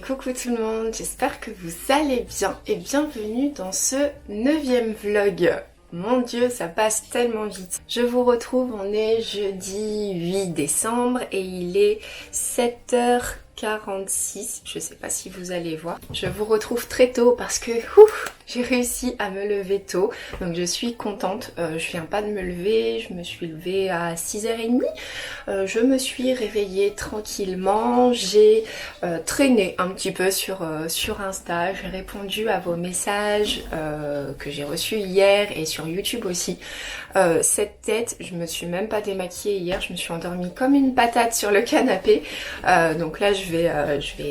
coucou tout le monde, j'espère que vous allez bien et bienvenue dans ce 9e vlog. Mon Dieu, ça passe tellement vite. Je vous retrouve, on est jeudi 8 décembre et il est 7h46, je sais pas si vous allez voir. Je vous retrouve très tôt parce que j'ai réussi à me lever tôt, donc je suis contente. Je viens pas de me lever, je me suis levée à 6h30. Je me suis réveillée tranquillement, j'ai traîné un petit peu sur Insta, j'ai répondu à vos messages que j'ai reçus hier et sur YouTube aussi. Cette tête, je me suis même pas démaquillée hier, je me suis endormie comme une patate sur le canapé. Donc là je vais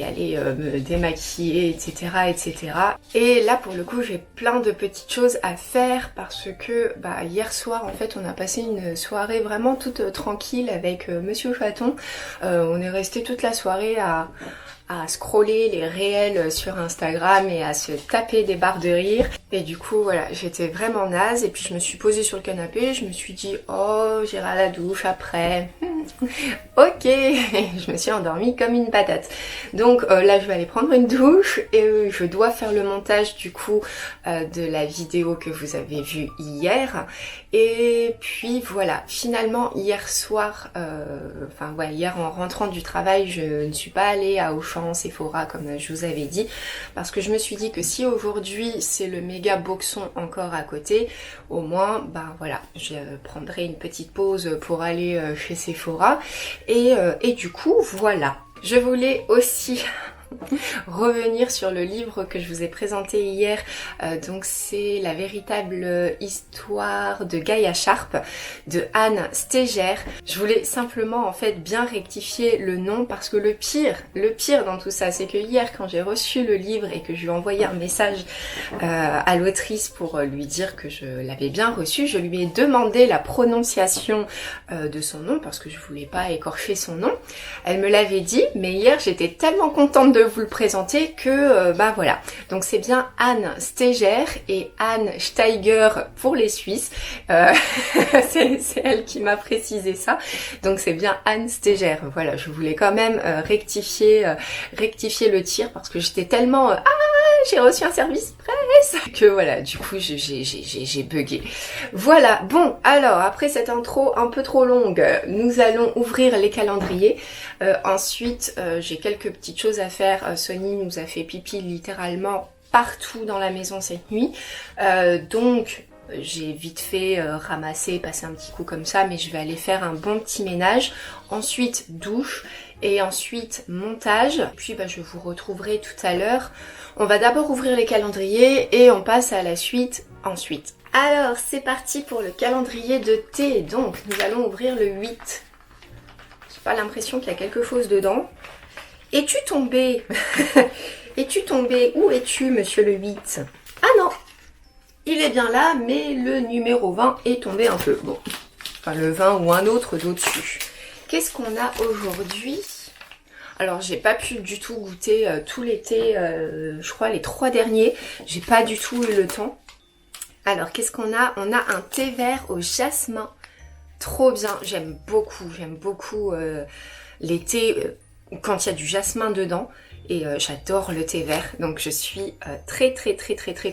aller me démaquiller, etc. Et là pour le coup j'ai plein de petites choses à faire parce que hier soir en fait on a passé une soirée vraiment toute tranquille avec Monsieur Chaton. On est resté toute la soirée à scroller les réels sur Instagram et à se taper des barres de rire. Et du coup voilà, j'étais vraiment naze et puis je me suis posée sur le canapé, je me suis dit oh j'irai à la douche après. Ok, je me suis endormie comme une patate. Donc là je vais aller prendre une douche et je dois faire le montage du coup de la vidéo que vous avez vue hier. Et puis voilà, finalement hier soir, hier en rentrant du travail, je ne suis pas allée à Auchan, Sephora comme je vous avais dit, parce que je me suis dit que si aujourd'hui c'est le méga boxon encore à côté, au moins voilà, je prendrai une petite pause pour aller chez Sephora et du coup voilà. Je voulais aussi revenir sur le livre que je vous ai présenté hier, donc c'est La véritable histoire de Gaïa Sharp de Anne Steger. Je voulais simplement en fait bien rectifier le nom parce que le pire dans tout ça c'est que hier quand j'ai reçu le livre et que je lui ai envoyé un message à l'autrice pour lui dire que je l'avais bien reçu, je lui ai demandé la prononciation de son nom parce que je voulais pas écorcher son nom. Elle me l'avait dit, mais hier j'étais tellement contente de vous le présenter que voilà. Donc c'est bien Anne Steger et Anne Steiger pour les Suisses. C'est elle qui m'a précisé ça. Donc c'est bien Anne Steger. Voilà, je voulais quand même rectifier le tir parce que j'étais tellement j'ai reçu un service presse que voilà, du coup j'ai bugué. Voilà, bon alors après cette intro un peu trop longue, nous allons ouvrir les calendriers. Ensuite j'ai quelques petites choses à faire. Sonny nous a fait pipi littéralement partout dans la maison cette nuit. Donc j'ai vite fait ramasser, passer un petit coup comme ça, mais je vais aller faire un bon petit ménage. Ensuite douche et ensuite montage. Puis je vous retrouverai tout à l'heure. On va d'abord ouvrir les calendriers et on passe à la suite ensuite. Alors c'est parti pour le calendrier de thé. Donc nous allons ouvrir le 8. J'ai pas l'impression qu'il y a quelque chose dedans. Es-tu tombé? Es-tu tombé? Où es-tu, monsieur le 8? Ah non! Il est bien là, mais le numéro 20 est tombé un peu. Bon, enfin le 20 ou un autre d'au-dessus. Qu'est-ce qu'on a aujourd'hui? Alors j'ai pas pu du tout goûter tout l'été, je crois les 3 derniers. J'ai pas du tout eu le temps. Alors qu'est-ce qu'on a? On a un thé vert au jasmin. Trop bien, j'aime beaucoup les thés quand il y a du jasmin dedans. Et j'adore le thé vert, donc je suis très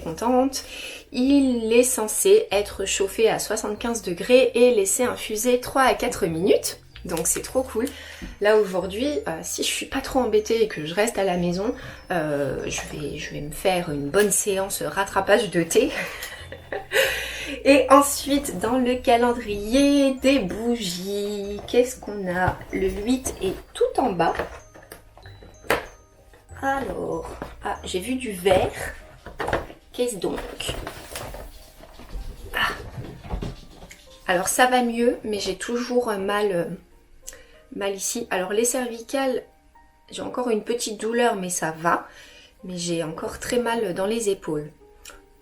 contente. Il est censé être chauffé à 75 degrés et laissé infuser 3 à 4 minutes. Donc c'est trop cool. Là aujourd'hui, si je suis pas trop embêtée et que je reste à la maison, je vais me faire une bonne séance rattrapage de thé. Et ensuite dans le calendrier des bougies, qu'est-ce qu'on a? Le 8 est tout en bas. Alors, j'ai vu du vert. Qu'est-ce donc? Alors ça va mieux, mais j'ai toujours mal ici. Alors les cervicales, j'ai encore une petite douleur, mais ça va. Mais j'ai encore très mal dans les épaules.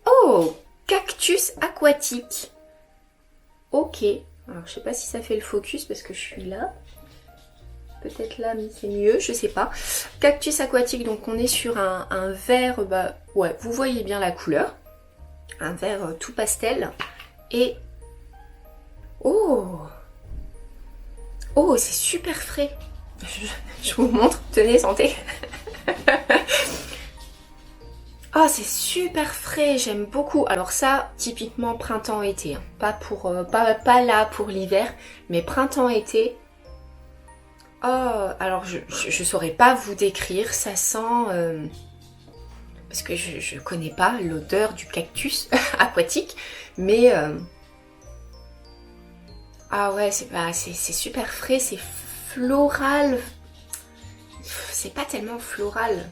Oh, cactus aquatique. Ok. Alors je sais pas si ça fait le focus parce que je suis là. Peut-être là, mais c'est mieux, je sais pas. Cactus aquatique, donc on est sur un vert, ouais, vous voyez bien la couleur. Un vert tout pastel. Et... oh, c'est super frais. Je vous montre, tenez, santé. Oh, c'est super frais, j'aime beaucoup. Alors ça, typiquement printemps-été, hein. Pas pour, pas là pour l'hiver, mais printemps-été. Oh, alors je saurais pas vous décrire, ça sent... parce que je connais pas l'odeur du cactus aquatique, mais... ah ouais, c'est super frais, c'est floral. C'est pas tellement floral.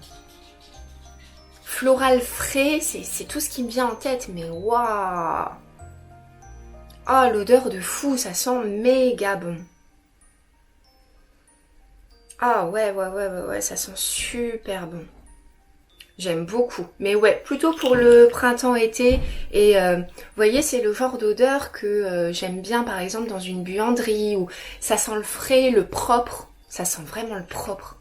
Floral frais, c'est tout ce qui me vient en tête, mais waouh! Oh, l'odeur de fou, ça sent méga bon. Ah ouais, ça sent super bon. J'aime beaucoup. Mais ouais, plutôt pour le printemps-été. Et vous voyez, c'est le genre d'odeur que j'aime bien, par exemple, dans une buanderie, où ça sent le frais, le propre. Ça sent vraiment le propre.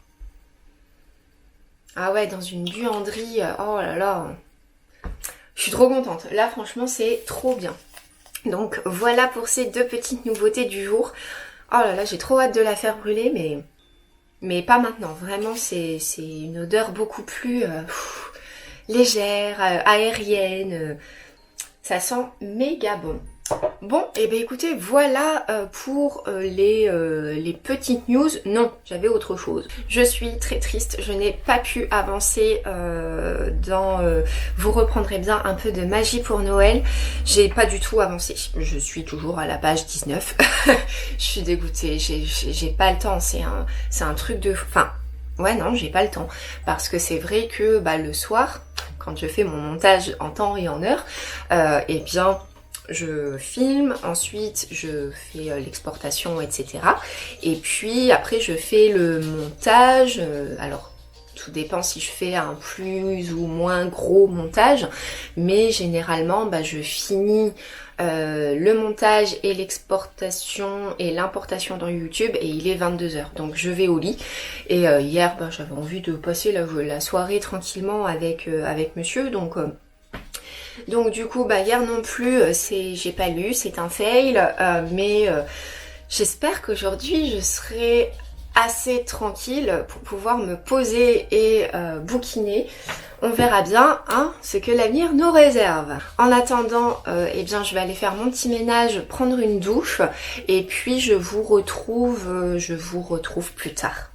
Ah ouais, dans une buanderie, oh là là. Je suis trop contente. Là, franchement, c'est trop bien. Donc voilà pour ces deux petites nouveautés du jour. Oh là là, j'ai trop hâte de la faire brûler, mais pas maintenant. Vraiment, c'est une odeur beaucoup plus légère, aérienne. Ça sent méga bon. Bon, et ben écoutez, voilà pour les petites news. Non, j'avais autre chose. Je suis très triste, je n'ai pas pu avancer vous reprendrez bien un peu de magie pour Noël. J'ai pas du tout avancé. Je suis toujours à la page 19. Je suis dégoûtée, j'ai pas le temps. C'est un truc de... Enfin, ouais non, j'ai pas le temps. Parce que c'est vrai que le soir, quand je fais mon montage en temps et en heure, eh bien... je filme, ensuite je fais l'exportation, etc. Et puis après je fais le montage. Alors tout dépend si je fais un plus ou moins gros montage, mais généralement je finis le montage et l'exportation et l'importation dans YouTube et il est 22h. Donc je vais au lit. Et hier j'avais envie de passer la soirée tranquillement avec monsieur, donc du coup hier non plus j'ai pas lu, c'est un fail, mais j'espère qu'aujourd'hui je serai assez tranquille pour pouvoir me poser et bouquiner. On verra bien ce que l'avenir nous réserve. En attendant, eh bien je vais aller faire mon petit ménage, prendre une douche et puis je vous retrouve plus tard.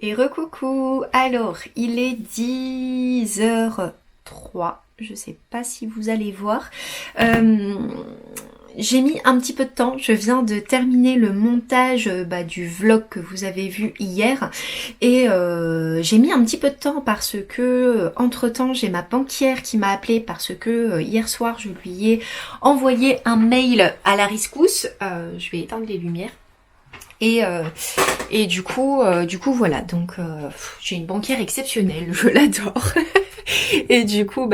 Et recoucou. Alors il est 10h03, je sais pas si vous allez voir. J'ai mis un petit peu de temps, je viens de terminer le montage du vlog que vous avez vu hier et j'ai mis un petit peu de temps parce que entre temps j'ai ma banquière qui m'a appelé parce que hier soir je lui ai envoyé un mail à la rescousse. Je vais éteindre les lumières. Et du coup voilà, donc j'ai une banquière exceptionnelle, je l'adore. Et du coup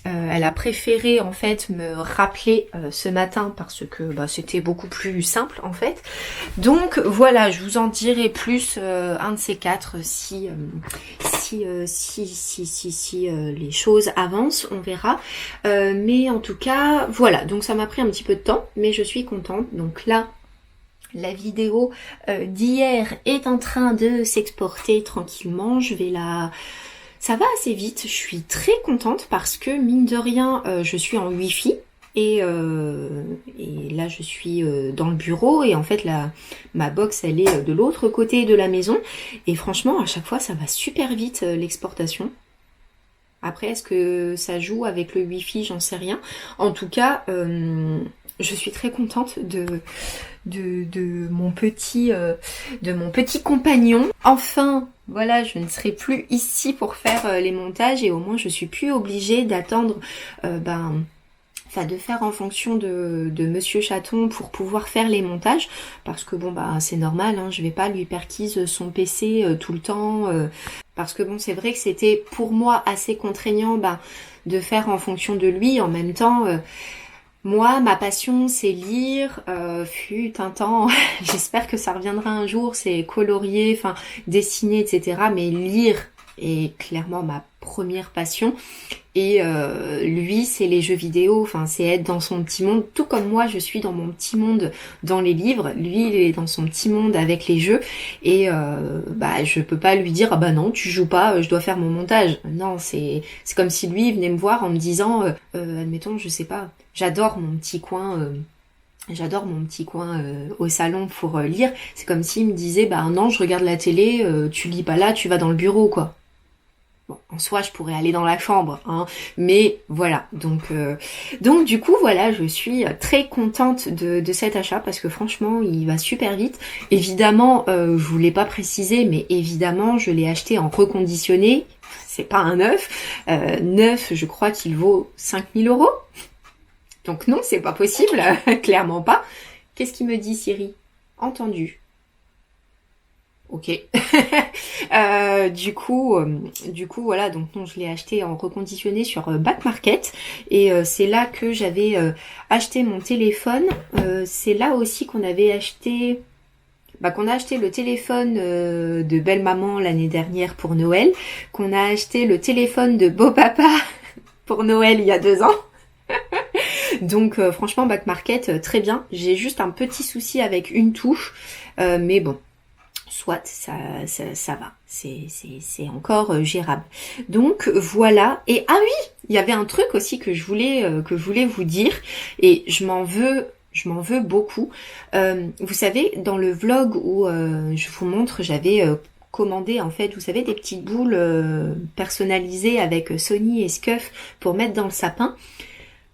elle a préféré en fait me rappeler ce matin parce que c'était beaucoup plus simple en fait. Donc voilà, je vous en dirai plus un de ces quatre si les choses avancent, on verra. Mais en tout cas voilà, donc ça m'a pris un petit peu de temps, mais je suis contente. Donc là, la vidéo d'hier est en train de s'exporter tranquillement. Ça va assez vite. Je suis très contente parce que mine de rien, je suis en Wi-Fi et là je suis dans le bureau et en fait ma box elle est de l'autre côté de la maison et franchement à chaque fois ça va super vite l'exportation. Après, est-ce que ça joue avec le Wi-Fi? J'en sais rien. En tout cas, je suis très contente de mon petit compagnon. Enfin, voilà, je ne serai plus ici pour faire les montages et au moins je suis plus obligée d'attendre de faire en fonction de Monsieur Chaton pour pouvoir faire les montages, parce que bon bah c'est normal, hein, je vais pas lui perquise son PC tout le temps, parce que bon c'est vrai que c'était pour moi assez contraignant de faire en fonction de lui. En même temps, moi ma passion c'est lire, fut un temps, j'espère que ça reviendra un jour, c'est colorier, enfin dessiner, etc. Mais lire est clairement ma première passion. Et lui, c'est les jeux vidéo, enfin c'est être dans son petit monde, tout comme moi je suis dans mon petit monde dans les livres, lui il est dans son petit monde avec les jeux, et je peux pas lui dire ah bah non tu joues pas, je dois faire mon montage. Non, c'est comme si lui venait me voir en me disant admettons, je sais pas, j'adore mon petit coin au salon pour lire, c'est comme s'il me disait bah non je regarde la télé, tu lis pas là, tu vas dans le bureau quoi. Bon, en soi, je pourrais aller dans la chambre, hein, mais voilà. Donc du coup, voilà, je suis très contente de cet achat parce que franchement, il va super vite. Évidemment, je vous l'ai pas précisé, mais évidemment, je l'ai acheté en reconditionné. C'est pas un neuf. Neuf, je crois qu'il vaut 5000 €. Donc non, c'est pas possible, clairement pas. Qu'est-ce qu'il me dit, Siri? Entendu. Ok. Du coup, voilà, donc non, je l'ai acheté en reconditionné sur Back Market et c'est là que j'avais acheté mon téléphone. C'est là aussi qu'on avait acheté, qu'on a acheté le téléphone de belle maman l'année dernière pour Noël, qu'on a acheté le téléphone de beau papa pour Noël il y a 2 ans. Donc franchement, Back Market, très bien. J'ai juste un petit souci avec une touche, mais bon. Soit ça va, c'est encore gérable. Donc voilà. Et ah oui, il y avait un truc aussi que je voulais vous dire et je m'en veux beaucoup. Vous savez, dans le vlog où je vous montre, j'avais commandé en fait, vous savez, des petites boules personnalisées avec Sony et Scuf pour mettre dans le sapin.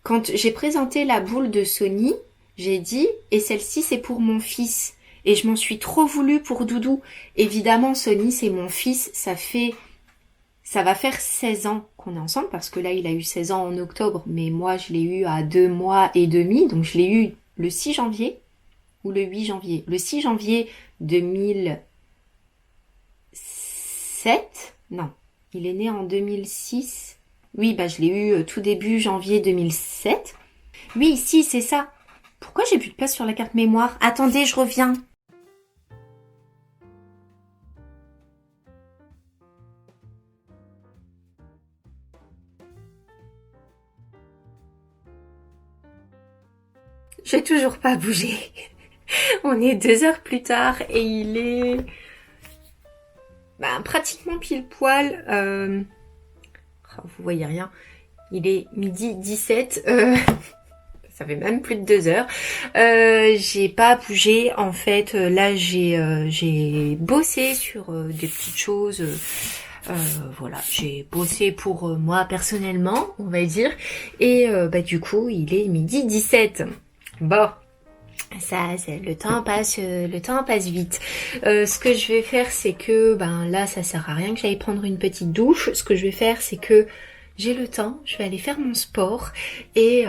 Quand j'ai présenté la boule de Sony, j'ai dit et celle-ci c'est pour mon fils. Et je m'en suis trop voulu pour Doudou. Évidemment, Sony, c'est mon fils. Ça va faire 16 ans qu'on est ensemble, parce que là, il a eu 16 ans en octobre, mais moi, je l'ai eu à 2 mois et demi. Donc, je l'ai eu le 6 janvier ou le 8 janvier. Le 6 janvier 2007. Non, il est né en 2006. Oui, je l'ai eu tout début janvier 2007. Oui, si, c'est ça. Pourquoi j'ai plus de place sur la carte mémoire? Attendez, je reviens. J'ai toujours pas bougé. On est 2 heures plus tard et il est pratiquement pile poil. Vous voyez rien. Il est 12h17. Ça fait même plus de 2 heures. J'ai pas bougé. En fait, là j'ai bossé sur des petites choses. Voilà, j'ai bossé pour moi personnellement, on va dire. Et du coup, il est 12h17. Bon, le temps passe vite. Ce que je vais faire, c'est que là, ça sert à rien que j'aille prendre une petite douche. Ce que je vais faire, c'est que j'ai le temps, je vais aller faire mon sport et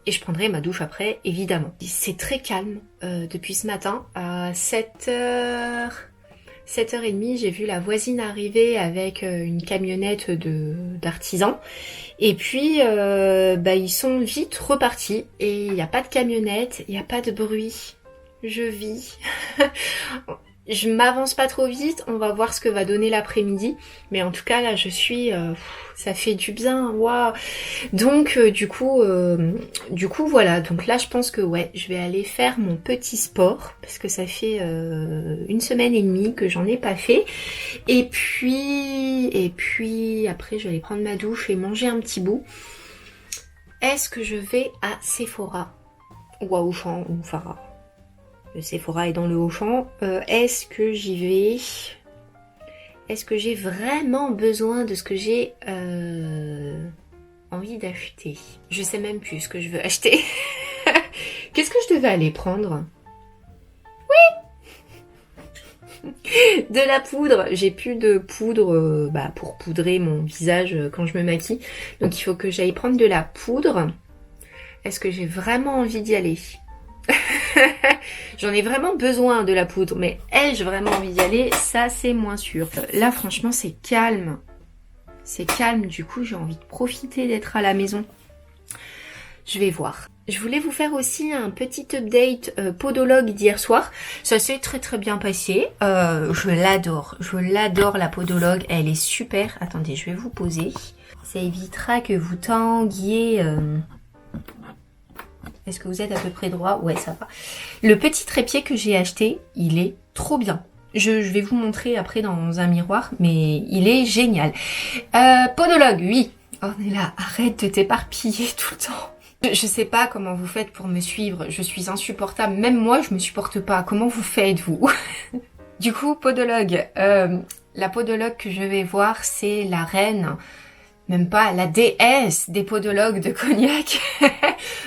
je prendrai ma douche après, évidemment. C'est très calme depuis ce matin. À 7h30, j'ai vu la voisine arriver avec une camionnette d'artisans. Et puis, ils sont vite repartis. Et il n'y a pas de camionnette, il n'y a pas de bruit. Je vis. Je m'avance pas trop vite, on va voir ce que va donner l'après-midi. Mais en tout cas, là, je suis... ça fait du bien, waouh. Donc, du coup, voilà. Donc là, je pense que, je vais aller faire mon petit sport. Parce que ça fait 1 semaine et demie que j'en ai pas fait. Et puis, après, je vais aller prendre ma douche et manger un petit bout. Est-ce que je vais à Sephora ou à Auchan ou Farah? Le Sephora est dans le Auchan. Est-ce que j'y vais? est-ce que j'ai vraiment besoin de ce que j'ai envie d'acheter? Je sais même plus ce que je veux acheter. Qu'est-ce que je devais aller prendre? De la poudre. J'ai plus de poudre pour poudrer mon visage quand je me maquille. Donc il faut que j'aille prendre de la poudre. Est-ce que j'ai vraiment envie d'y aller? J'en ai vraiment besoin de la poudre, mais ai-je vraiment envie d'y aller? Ça, c'est moins sûr. Là, franchement, c'est calme. C'est calme, du coup, j'ai envie de profiter d'être à la maison. Je vais voir. Je voulais vous faire aussi un petit update podologue d'hier soir. Ça s'est très très bien passé. Je l'adore la podologue. Elle est super. Attendez, je vais vous poser. Ça évitera que vous tanguiez. Est-ce que vous êtes à peu près droit? Ouais, ça va. Le petit trépied que j'ai acheté, il est trop bien. Je vais vous montrer après dans un miroir, mais il est génial. Podologue, oui. On est là. Arrête de t'éparpiller tout le temps. Je sais pas comment vous faites pour me suivre, je suis insupportable, même moi je me supporte pas, comment vous faites vous? Du coup, podologue, la podologue que je vais voir c'est la reine, même pas la déesse des podologues de Cognac.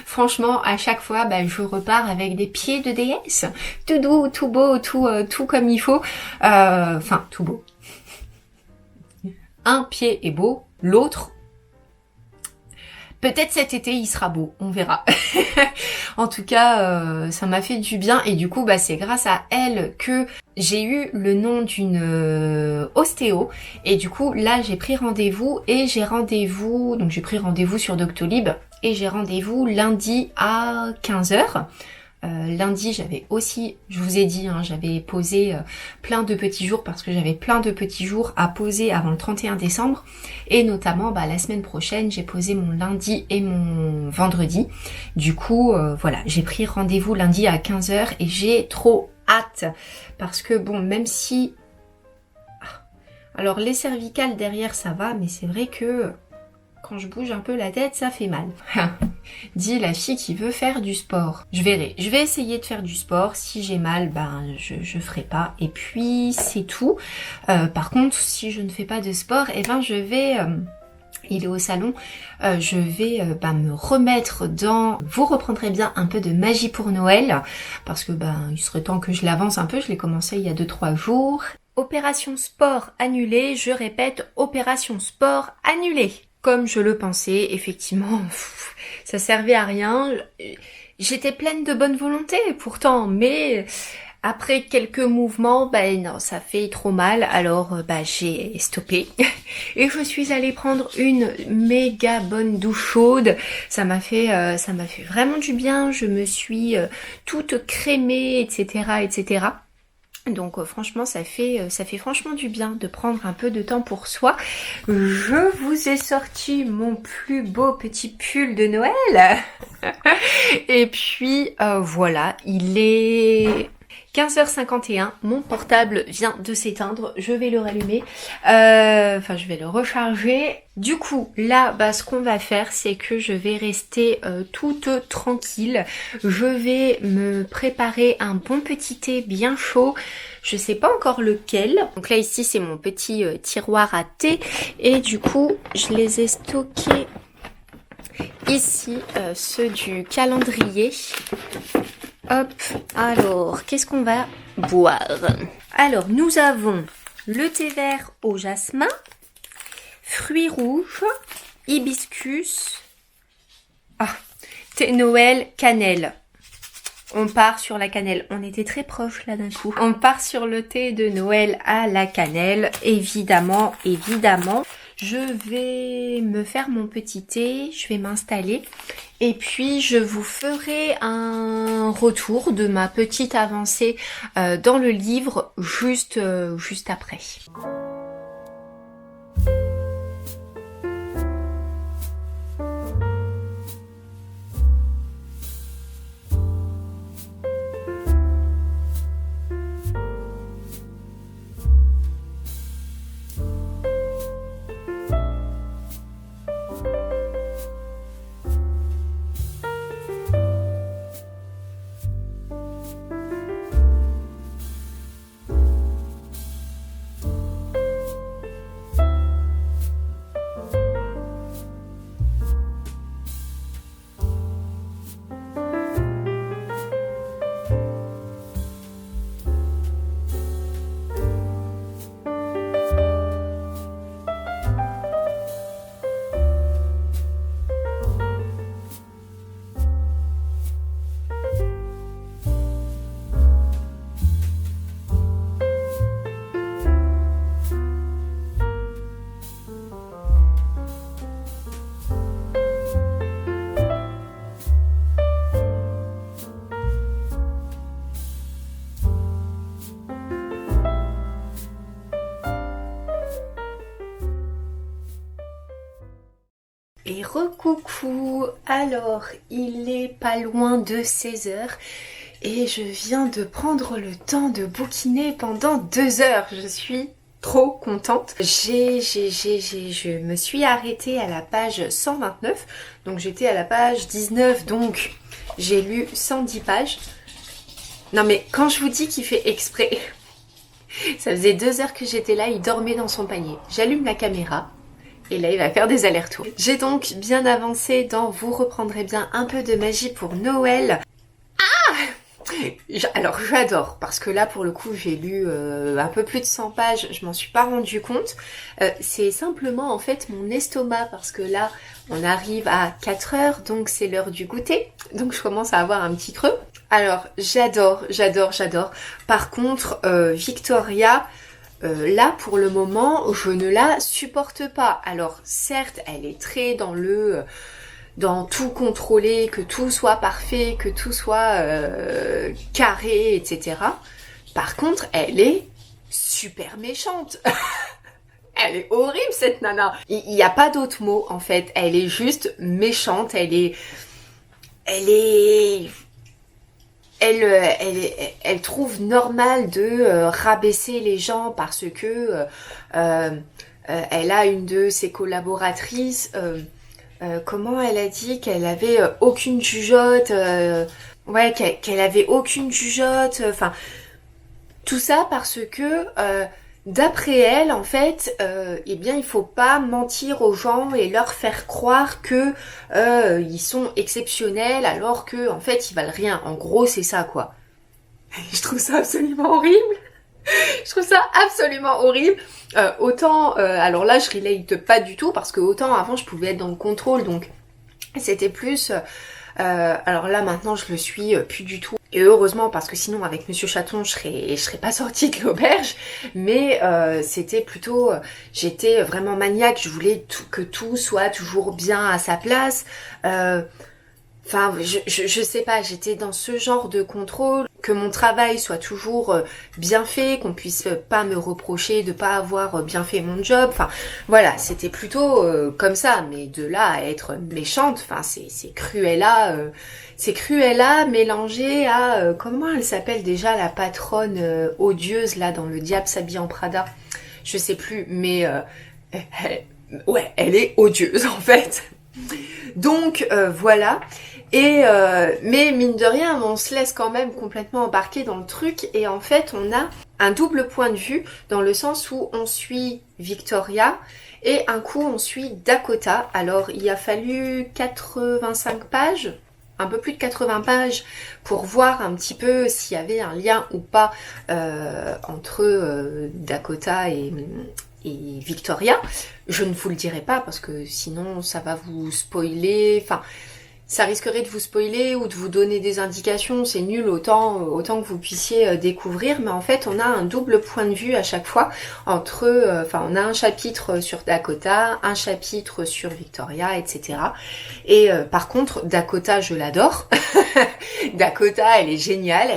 Franchement, à chaque fois, je repars avec des pieds de déesse, tout doux, tout beau, tout comme il faut, enfin tout beau. Un pied est beau, l'autre... Peut-être cet été il sera beau, on verra. En tout cas, ça m'a fait du bien et du coup, c'est grâce à elle que j'ai eu le nom d'une ostéo. Et du coup, là, j'ai pris rendez-vous et j'ai rendez-vous, donc j'ai pris rendez-vous sur Doctolib et j'ai rendez-vous lundi à 15h. Lundi, j'avais aussi, je vous ai dit, j'avais posé plein de petits jours parce que j'avais plein de petits jours à poser avant le 31 décembre. Et notamment, la semaine prochaine, j'ai posé mon lundi et mon vendredi. Du coup, voilà, j'ai pris rendez-vous lundi à 15h et j'ai trop hâte. Parce que bon, même si... Alors, les cervicales derrière, ça va, mais c'est vrai que... Quand je bouge un peu la tête, ça fait mal. Dit la fille qui veut faire du sport. Je verrai. Je vais essayer de faire du sport. Si j'ai mal, je ferai pas. Et puis, c'est tout. Par contre, si je ne fais pas de sport, je vais... il est au salon. Je vais me remettre dans... Vous reprendrez bien un peu de magie pour Noël. Parce que il serait temps que je l'avance un peu. Je l'ai commencé il y a 2-3 jours. Opération sport annulée. Je répète, opération sport annulée. Comme je le pensais, effectivement, ça servait à rien. J'étais pleine de bonne volonté pourtant, mais après quelques mouvements, non, ça fait trop mal. Alors, j'ai stoppé et je suis allée prendre une méga bonne douche chaude. Ça m'a fait vraiment du bien. Je me suis toute crémée, etc., etc. Donc franchement ça fait franchement du bien de prendre un peu de temps pour soi. Je vous ai sorti mon plus beau petit pull de Noël. Et puis voilà, il est 15h51, mon portable vient de s'éteindre, je vais le rallumer, je vais le recharger. Du coup, là, ce qu'on va faire, c'est que je vais rester toute tranquille. Je vais me préparer un bon petit thé bien chaud. Je sais pas encore lequel. Donc là, ici, c'est mon petit tiroir à thé. Et du coup, je les ai stockés ici, ceux du calendrier. Hop, alors, qu'est-ce qu'on va boire? Alors, nous avons le thé vert au jasmin, fruits rouges, hibiscus, thé Noël, cannelle. On part sur la cannelle. On était très proches là d'un coup. On part sur le thé de Noël à la cannelle. Évidemment, évidemment. Je vais me faire mon petit thé. Je vais m'installer. Et puis, je vous ferai un retour de ma petite avancée dans le livre juste après. Recoucou, alors il est pas loin de 16 heures et je viens de prendre le temps de bouquiner pendant 2 heures. Je suis trop contente. Je me suis arrêtée à la page 129, donc j'étais à la page 19, donc j'ai lu 110 pages. Non mais quand je vous dis qu'il fait exprès, ça faisait 2 heures que j'étais là, il dormait dans son panier. J'allume la caméra. Et là, il va faire des allers-retours. J'ai donc bien avancé dans Vous reprendrez bien un peu de magie pour Noël. Alors j'adore, parce que là pour le coup j'ai lu un peu plus de 100 pages, je m'en suis pas rendu compte. C'est simplement en fait mon estomac, parce que là on arrive à 4 heures, donc c'est l'heure du goûter. Donc je commence à avoir un petit creux. Alors j'adore. Par contre Victoria... là, pour le moment, je ne la supporte pas. Alors, certes, elle est très dans tout contrôler, que tout soit parfait, que tout soit carré, etc. Par contre, elle est super méchante. Elle est horrible, cette nana. Il n'y a pas d'autre mot, en fait. Elle est juste méchante. Elle trouve normal de rabaisser les gens parce que elle a une de ses collaboratrices. Comment elle a dit qu'elle avait aucune jugeote, qu'elle avait aucune jugeote. Enfin, tout ça parce que d'après elle, en fait, eh bien, il faut pas mentir aux gens et leur faire croire que ils sont exceptionnels alors que, en fait, ils valent rien. En gros, c'est ça, quoi. Je trouve ça absolument horrible. Je trouve ça absolument horrible. Alors là, je relate pas du tout parce que autant avant, je pouvais être dans le contrôle, donc c'était plus. Alors là, maintenant, je le suis plus du tout. Et heureusement, parce que sinon avec Monsieur Chaton je serais pas sortie de l'auberge, mais c'était plutôt, j'étais vraiment maniaque, je voulais que tout soit toujours bien à sa place. Enfin, je sais pas, j'étais dans ce genre de contrôle, que mon travail soit toujours bien fait, qu'on puisse pas me reprocher de pas avoir bien fait mon job. Enfin, voilà, c'était plutôt comme ça. Mais de là à être méchante, enfin, c'est Cruella. C'est Cruella mélangée à comment elle s'appelle déjà, la patronne odieuse là dans Le Diable s'habille en Prada. Je sais plus, mais elle est odieuse en fait. Donc voilà. Et mais mine de rien, on se laisse quand même complètement embarquer dans le truc et en fait on a un double point de vue dans le sens où on suit Victoria et un coup on suit Dakota. Alors il a fallu 85 pages, un peu plus de 80 pages pour voir un petit peu s'il y avait un lien ou pas entre Dakota et Victoria. Je ne vous le dirai pas parce que sinon ça va vous spoiler, enfin ça risquerait de vous spoiler ou de vous donner des indications, c'est nul, autant que vous puissiez découvrir, mais en fait on a un double point de vue à chaque fois entre, on a un chapitre sur Dakota, un chapitre sur Victoria, etc. Et par contre Dakota je l'adore, Dakota elle est géniale,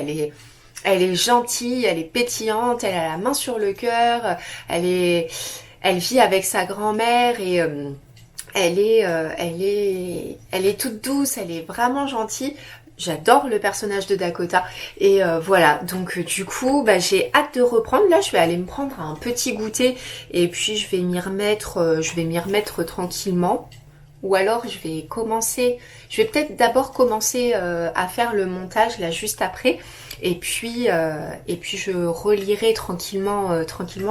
elle est gentille, elle est pétillante, elle a la main sur le cœur, elle vit avec sa grand-mère et elle est toute douce, elle est vraiment gentille. J'adore le personnage de Dakota et voilà, donc du coup j'ai hâte de reprendre. Là je vais aller me prendre un petit goûter et puis je vais m'y remettre tranquillement. Ou alors je vais peut-être d'abord commencer à faire le montage là juste après et puis je relirai tranquillement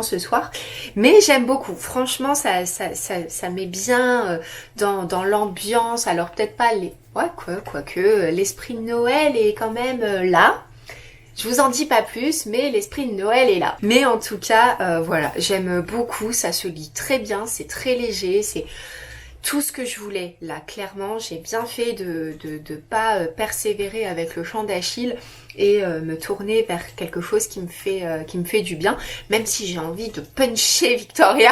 ce soir. Mais j'aime beaucoup, franchement ça met bien dans l'ambiance. Alors peut-être pas quoique l'esprit de Noël est quand même là. Je vous en dis pas plus, mais l'esprit de Noël est là. Mais en tout cas, voilà, j'aime beaucoup, ça se lit très bien, c'est très léger, c'est tout ce que je voulais. Là, clairement, j'ai bien fait de pas persévérer avec le chant d'Achille et me tourner vers quelque chose qui me fait du bien, même si j'ai envie de puncher Victoria.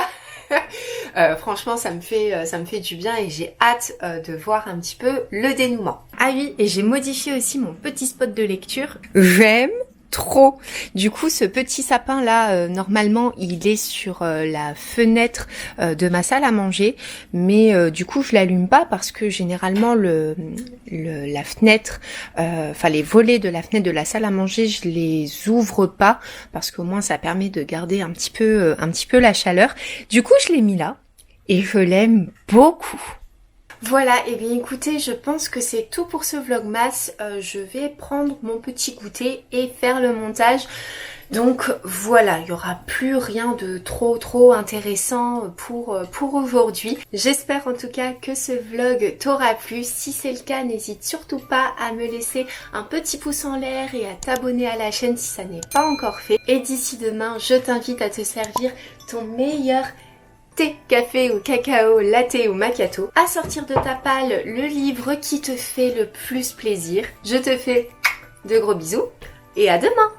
Franchement, ça me fait du bien et j'ai hâte de voir un petit peu le dénouement. Ah oui, et j'ai modifié aussi mon petit spot de lecture. J'aime trop. Du coup, ce petit sapin là, normalement, il est sur la fenêtre de ma salle à manger, mais du coup, je l'allume pas parce que généralement la fenêtre, enfin les volets de la fenêtre de la salle à manger, je les ouvre pas parce qu'au moins ça permet de garder un petit peu la chaleur. Du coup, je l'ai mis là et je l'aime beaucoup. Voilà, et bien écoutez, je pense que c'est tout pour ce vlogmas. Je vais prendre mon petit goûter et faire le montage. Donc voilà, il n'y aura plus rien de trop intéressant pour aujourd'hui. J'espère en tout cas que ce vlog t'aura plu. Si c'est le cas, n'hésite surtout pas à me laisser un petit pouce en l'air et à t'abonner à la chaîne si ça n'est pas encore fait. Et d'ici demain, je t'invite à te servir ton meilleur thé, café ou cacao, latte ou macchiato, à sortir de ta palle le livre qui te fait le plus plaisir. Je te fais de gros bisous et à demain!